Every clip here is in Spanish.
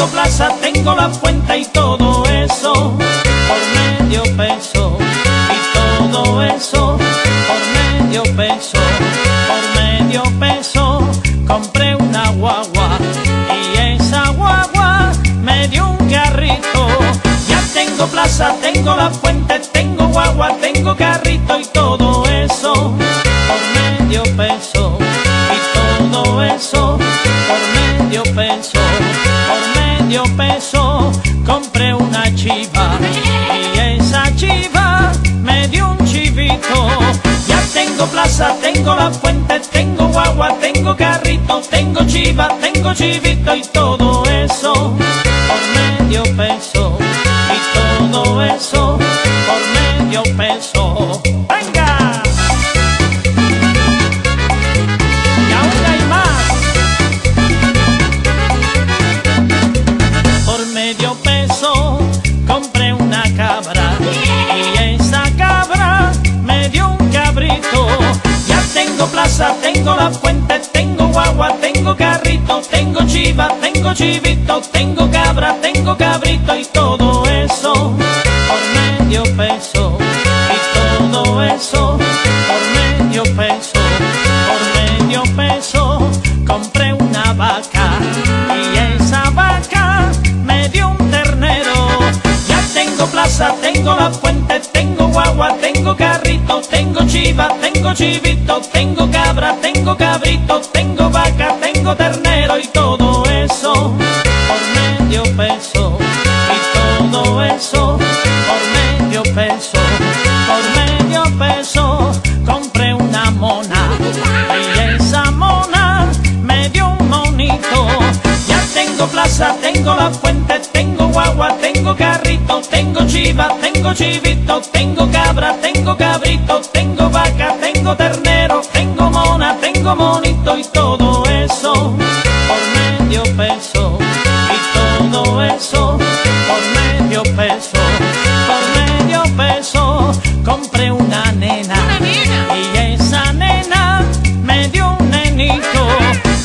tengo plaza, tengo la fuente y todo eso por medio peso. Y todo eso por medio peso. Por medio peso compré una guagua y esa guagua me dio un carrito. Ya tengo plaza, tengo la fuente, tengo guagua, tengo carrito y todo eso por medio peso. Y todo eso por medio peso. Por medio peso compré una chiva y esa chiva me dio un chivito. Ya tengo plaza, tengo la fuente, tengo guagua, tengo carrito, tengo chiva, tengo chivito y todo eso por medio peso. Y todo eso por medio peso. ¡Venga! Y aún hay más. Por medio peso compré una cabra y esa cabra me dio un cabrito. Ya tengo plaza, tengo la fuente, tengo guagua, tengo carrito, tengo chiva, tengo chivito, tengo cabra, tengo cabrito y todo eso por medio peso. Y todo eso por medio peso. Por medio peso compré una vaca y esa vaca me dio un ternero. Ya tengo plaza, tengo la fuente, tengo guagua, tengo carrito, tengo chiva, tengo chivito, tengo cabra, tengo cabrito, tengo vaca, tengo ternero y todo eso por medio peso. Y todo eso por medio peso. Por medio peso compré una mona y esa mona me dio un monito. Ya tengo plaza, tengo la fuente, tengo guagua, tengo carrito, tengo chiva, tengo chivito, tengo cabra, tengo cabrito, tengo vaca, tengo ternero, tengo mona, tengo monito y todo eso por medio peso. Y todo eso por medio peso. Por medio peso compré una nena y esa nena me dio un nenito.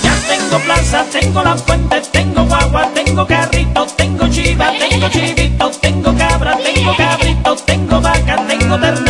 Ya tengo plaza, tengo la fuente, tengo guagua, tengo carrito, tengo chiva, tengo chivito, tengo cabra, tengo cabrito, tengo vaca, tengo ternero.